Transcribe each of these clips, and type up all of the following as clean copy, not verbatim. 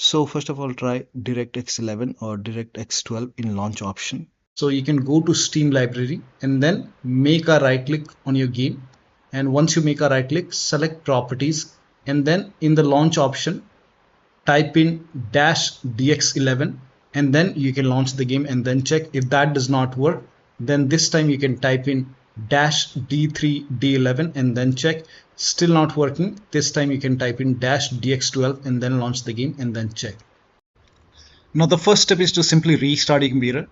So first of all, try DirectX 11 or DirectX 12 in launch option. So you can go to Steam library and then make a right click on your game. And once you make a right click, select properties, and then in the launch option, type in -dx11, and then you can launch the game and then check. If that does not work, then this time you can type in -d3d11 and then check. Still not working. This time you can type in -dx12 and then launch the game and then check. Now the first step is to simply restart your computer.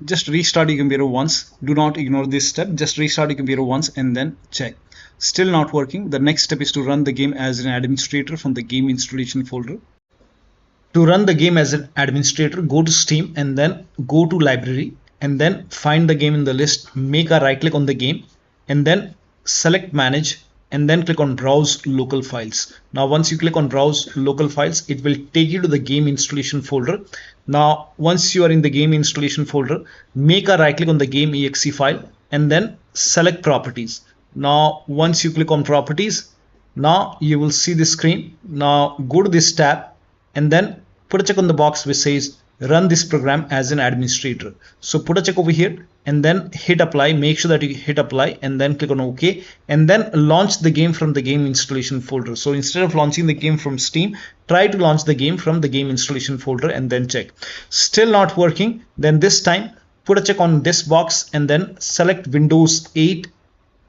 Just restart your computer once. Do not ignore this step. Just restart your computer once and then check. Still not working. The next step is to run the game as an administrator from the game installation folder. To run the game as an administrator, go to Steam and then go to library and then find the game in the list. Make a right click on the game and then select manage and then click on browse local files. Now once you click on browse local files, it will take you to the game installation folder. Now once you are in the game installation folder, make a right click on the game exe file and then select properties. Now once you click on properties, now you will see this screen. Now go to this tab and then put a check on the box which says run this program as an administrator. So put a check over here and then hit apply. Make sure that you hit apply and then click on OK and then launch the game from the game installation folder. So instead of launching the game from Steam, try to launch the game from the game installation folder and then check. Still not working. Then this time put a check on this box and then select Windows 8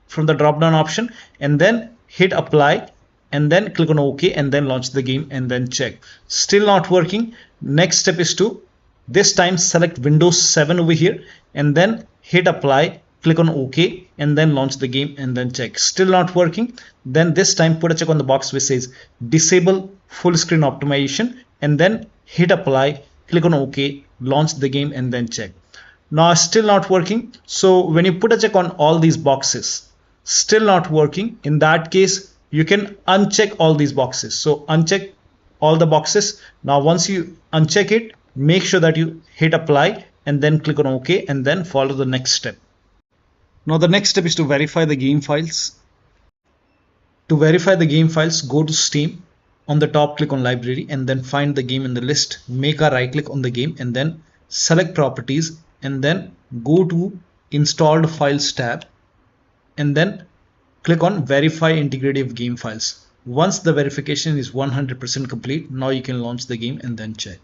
from the drop down option and then hit apply and then click on OK and then launch the game and then check. Still not working. Next step is to this time select Windows 7 over here and then hit apply, click on OK and then launch the game and then check. Still not working. Then this time put a check on the box which says disable full screen optimization and then hit apply, click on OK, launch the game and then check. Now still not working. So when you put a check on all these boxes, still not working, in that case you can uncheck all these boxes. So uncheck all the boxes. Now once you uncheck it, make sure that you hit apply and then click on OK and then follow the next step. Now the next step is to verify the game files. To verify the game files, go to Steam. On the top, click on library and then find the game in the list. Make a right click on the game and then select properties and then go to installed files tab and then click on verify integrity of game files. Once the verification is 100% complete, now you can launch the game and then check.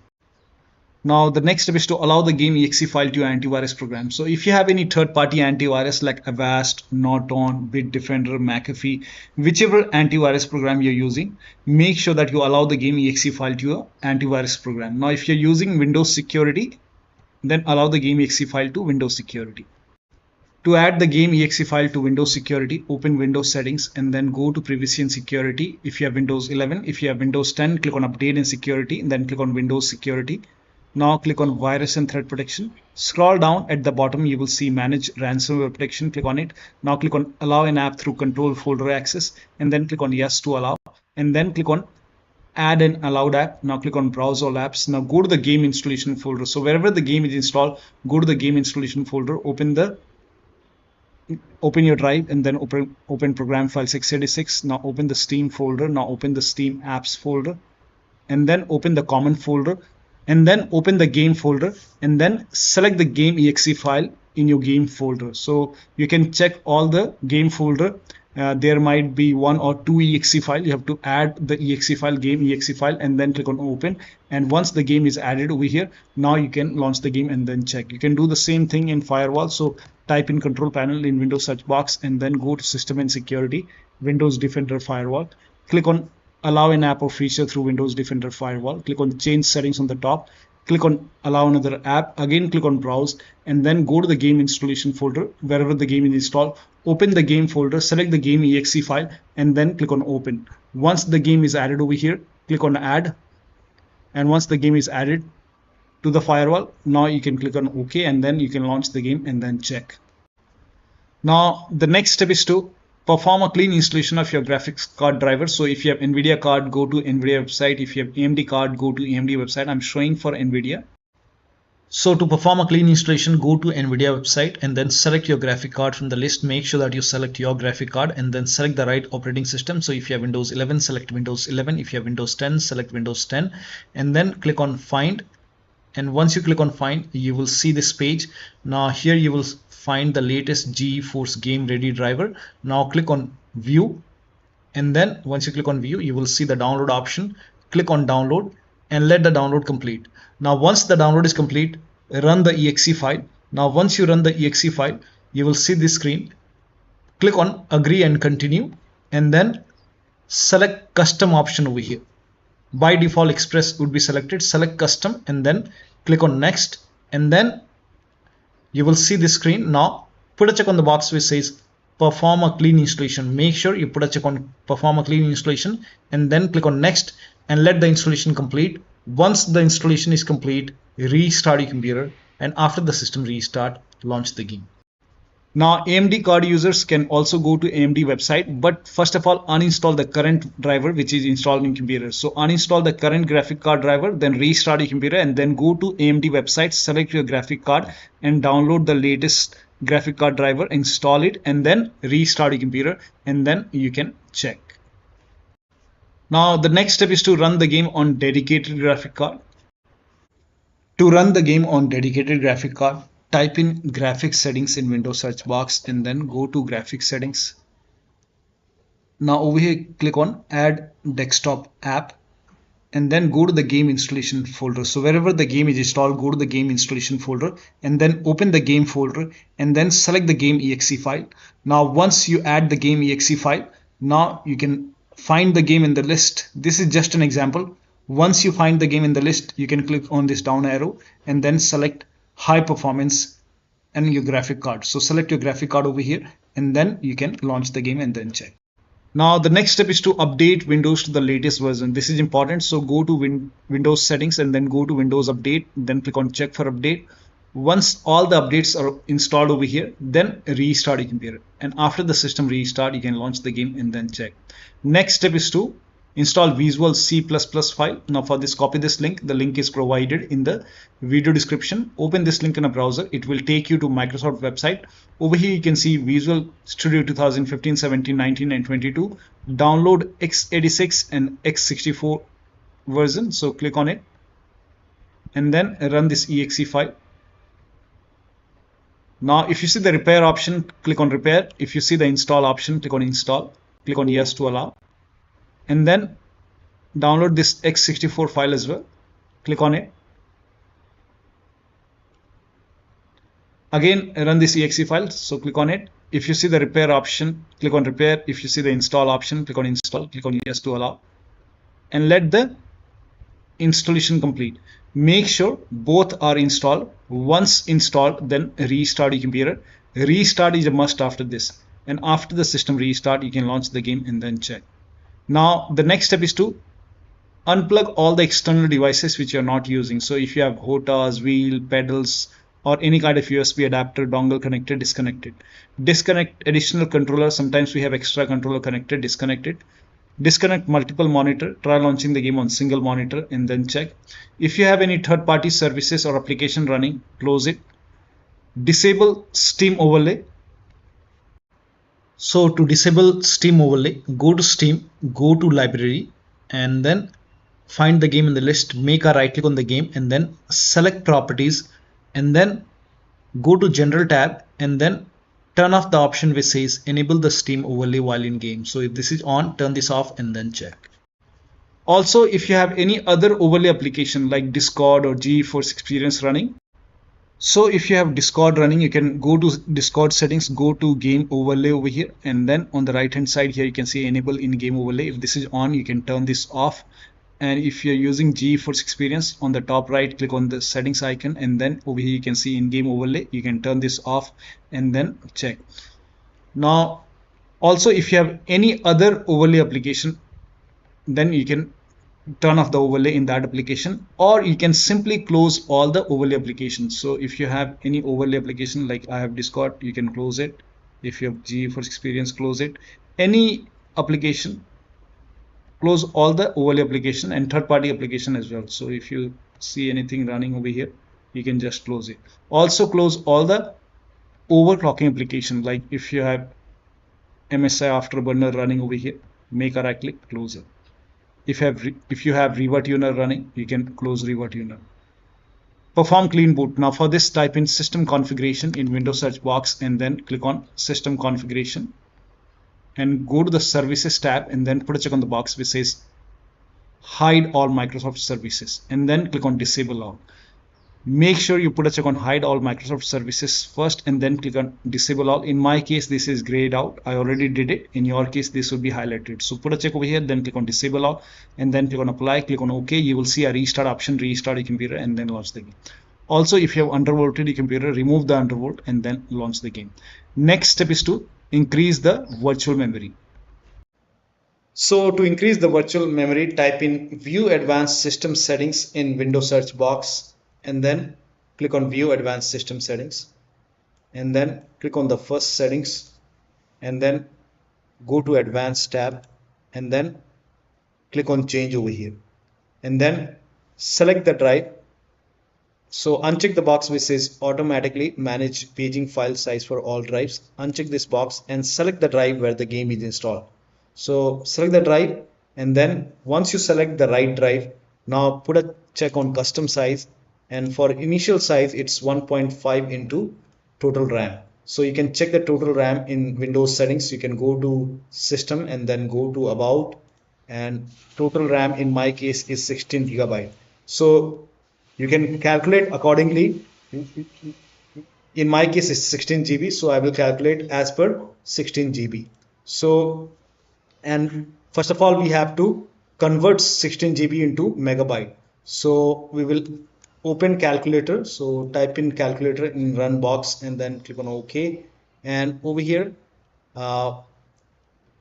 Now the next step is to allow the game exe file to your antivirus program. So if you have any third-party antivirus like Avast, Norton, Bitdefender, McAfee, whichever antivirus program you're using, make sure that you allow the game exe file to your antivirus program. Now if you're using Windows Security, then allow the game exe file to Windows Security. To add the game exe file to Windows Security, open Windows Settings and then go to Privacy and Security. If you have Windows 11, if you have Windows 10, click on Update and Security and then click on Windows Security. Now click on Virus and Threat Protection. Scroll down at the bottom, you will see Manage Ransomware Protection. Click on it. Now click on Allow an app through Control Folder Access and then click on Yes to allow and then click on Add an allowed app. Now click on Browse all apps. Now go to the game installation folder. So wherever the game is installed, go to the game installation folder, open your drive and then open program file 686. Now open the Steam folder. Now open the Steam apps folder and then open the common folder and then open the game folder and then select the game exe file in your game folder. So you can check all the game folder. There might be one or two exe file. You have to add the exe file, game exe file, and then click on open. And once the game is added over here, now you can launch the game and then check. You can do the same thing in Firewall. So type in control panel in Windows search box and then go to System and Security, Windows Defender Firewall. Click on Allow an app or feature through Windows Defender Firewall. Click on Change Settings on the top. Click on Allow another app. Again, click on Browse and then go to the game installation folder. Wherever the game is installed, open the game folder, select the game exe file and then click on Open. Once the game is added over here, click on Add. And once the game is added to the firewall, now you can click on OK and then you can launch the game and then check. Now the next step is to perform a clean installation of your graphics card driver. So if you have NVIDIA card, go to NVIDIA website. If you have AMD card, go to AMD website. I'm showing for NVIDIA. So to perform a clean installation, go to NVIDIA website and then select your graphic card from the list. Make sure that you select your graphic card and then select the right operating system. So if you have Windows 11, select Windows 11. If you have Windows 10, select Windows 10 and then click on Find. And once you click on Find, you will see this page. Now here you will find the latest GeForce Game Ready driver. Now click on View, and then once you click on View, you will see the download option. Click on Download and let the download complete. Now once the download is complete, run the exe file. Now once you run the exe file, you will see this screen. Click on Agree and Continue and then select Custom option over here. By default Express would be selected. Select Custom and then click on Next, and then you will see this screen. Now put a check on the box which says perform a clean installation. Make sure you put a check on perform a clean installation and then click on Next and let the installation complete. Once the installation is complete, restart your computer, and after the system restart, launch the game. Now AMD card users can also go to AMD website, but first of all uninstall the current driver which is installed in computer. So uninstall the current graphic card driver, then restart your computer and then go to AMD website, select your graphic card and download the latest graphic card driver, install it and then restart your computer, and then you can check. Now the next step is to run the game on dedicated graphic card. To run the game on dedicated graphic card, type in graphics settings in Windows search box and then go to graphics settings. Now over here click on add desktop app and then go to the game installation folder. So wherever the game is installed, go to the game installation folder and then open the game folder and then select the game exe file. Now once you add the game exe file, now you can find the game in the list. This is just an example. Once you find the game in the list, you can click on this down arrow and then select high performance and your graphic card. So select your graphic card over here and then you can launch the game and then check. Now the next step is to update Windows to the latest version. This is important. So go to Windows settings and then go to Windows update, then click on check for update. Once all the updates are installed over here, then restart your computer, and after the system restart you can launch the game and then check. Next step is to install Visual C++ file. Now for this, copy this link. The link is provided in the video description. Open this link in a browser. It will take you to Microsoft website. Over here you can see Visual Studio 2015, 17, 19 and 22. Download x86 and x64 version. So click on it and then run this exe file. Now if you see the repair option, click on repair. If you see the install option, click on install. Click on yes to allow. And then download this x64 file as well. Click on it. Again run this exe file, so click on it. If you see the repair option, click on repair. If you see the install option, click on install. Click on yes to allow and let the installation complete. Make sure both are installed. Once installed, then restart your computer. Restart is a must after this, and after the system restart you can launch the game and then check. Now the next step is to unplug all the external devices which you are not using. So if you have HOTAs, wheel, pedals or any kind of USB adapter, dongle connected, disconnect it. Disconnect additional controller. Sometimes we have extra controller connected, disconnect it. Disconnect multiple monitor. Try launching the game on single monitor and then check. If you have any third-party services or application running, close it. Disable Steam overlay. So to disable Steam overlay, go to Steam, go to library and then find the game in the list, make a right click on the game and then select properties and then go to general tab and then turn off the option which says enable the Steam overlay while in game. So if this is on, turn this off and then check. Also, if you have any other overlay application like Discord or GeForce Experience running, so if you have Discord running, you can go to Discord settings, go to game overlay over here and then on the right hand side here you can see enable in-game overlay. If this is on, you can turn this off. And if you're using GeForce Experience, on the top right click on the settings icon and then over here you can see in-game overlay. You can turn this off and then check. Now also if you have any other overlay application, then you can turn off the overlay in that application, or you can simply close all the overlay applications. So if you have any overlay application like I have Discord, you can close it. If you have GeForce Experience, close it. Any application, close all the overlay application and third-party application as well. So if you see anything running over here, you can just close it. Also close all the overclocking application, like if you have MSI Afterburner running over here, make a right click, close it. If you have RevaTuner running, you can close RevaTuner. Perform clean boot. Now for this, type in system configuration in Windows search box and then click on system configuration and go to the services tab and then put a check on the box which says hide all Microsoft services and then click on disable all. Make sure you put a check on hide all Microsoft services first and then click on disable all. In my case, this is grayed out. I already did it. In your case, this will be highlighted. So put a check over here, then click on disable all and then click on apply, click on OK. You will see a restart option, restart your computer and then launch the game. Also, if you have undervolted your computer, remove the undervolt and then launch the game. Next step is to increase the virtual memory. So to increase the virtual memory, type in view advanced system settings in Windows search box and then click on view advanced system settings and then click on the first settings and then go to advanced tab and then click on change over here and then select the drive. So uncheck the box which says automatically manage paging file size for all drives. Uncheck this box and select the drive where the game is installed. So select the drive and then once you select the right drive, now put a check on custom size, and for initial size it's 1.5 into total RAM. So you can check the total RAM in Windows settings. You can go to system and then go to about, and total RAM in my case is 16 GB. So you can calculate accordingly. In my case it's 16 GB, so I will calculate as per 16 GB. So, and first of all we have to convert 16 GB into megabyte. So we will open calculator. So type in calculator in run box and then click on OK. And over here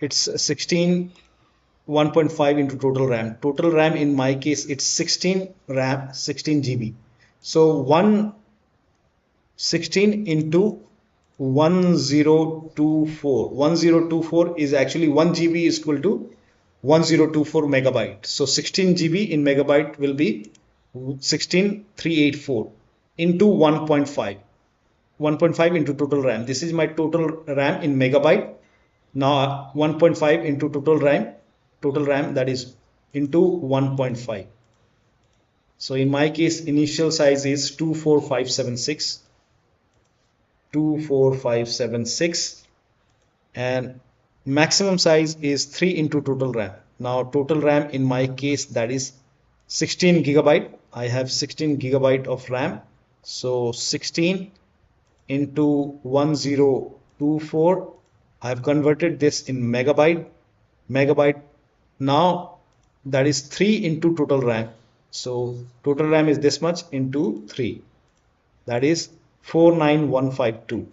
it's 1.5 into total RAM. Total RAM in my case it's 16 GB. So 16 into 1024 is actually 1 GB is equal to 1024 megabyte. So 16 GB in megabyte will be 16384 into 1.5 into total RAM. This is my total RAM in megabyte. Now 1.5 into total RAM that is into 1.5. So in my case initial size is 24576 and maximum size is 3 into total RAM. Now total RAM in my case that is 16 GB. I have 16 GB of RAM. So 16 into 1024. I have converted this in megabyte. Now that is 3 into total RAM. So total RAM is this much into 3. That is 49152.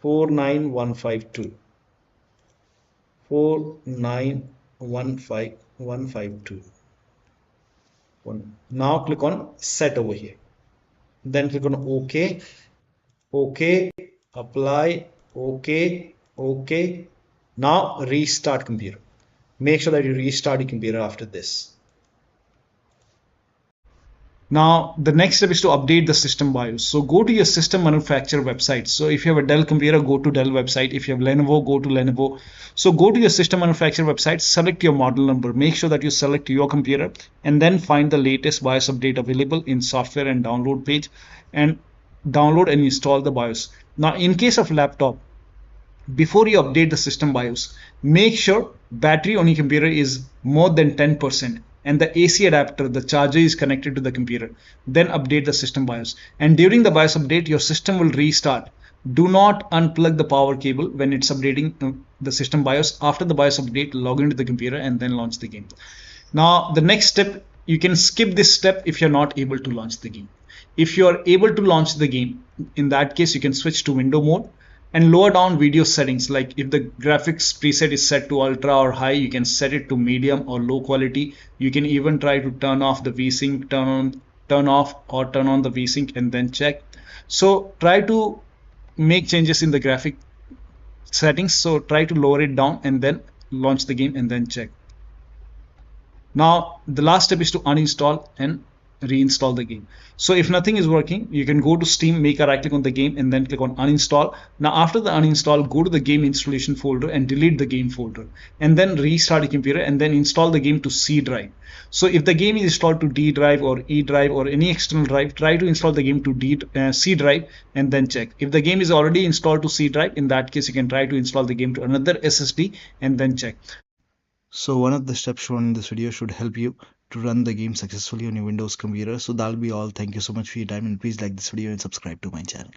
4915152. Now click on set over here. Then click on OK. OK. Apply. OK. OK. Now restart computer. Make sure that you restart your computer after this. Now the next step is to update the system BIOS. So go to your system manufacturer website. So if you have a Dell computer, go to Dell website. If you have Lenovo, go to Lenovo. So go to your system manufacturer website, select your model number, make sure that you select your computer and then find the latest BIOS update available in software and download page and download and install the BIOS. Now in case of laptop, before you update the system BIOS, make sure battery on your computer is more than 10% and the AC adapter, the charger, is connected to the computer. Then update the system BIOS. And during the BIOS update, your system will restart. Do not unplug the power cable when it's updating the system BIOS. After the BIOS update, log into the computer and then launch the game. Now the next step, you can skip this step if you're not able to launch the game. If you are able to launch the game, in that case you can switch to window mode and lower down video settings. Like if the graphics preset is set to ultra or high, you can set it to medium or low quality. You can even try to turn off the VSync, turn off or turn on the VSync and then check. So try to make changes in the graphic settings. So try to lower it down and then launch the game and then check. Now the last step is to uninstall and reinstall the game. So if nothing is working, you can go to Steam, make a right click on the game, and then click on uninstall. Now after the uninstall, go to the game installation folder and delete the game folder, and then restart your computer and then install the game to C drive. So if the game is installed to D drive or E drive or any external drive, try to install the game to C drive and then check. If the game is already installed to C drive, in that case you can try to install the game to another SSD and then check. So one of the steps shown in this video should help you to run the game successfully on your Windows computer. So that'll be all. Thank you so much for your time, and please like this video and subscribe to my channel.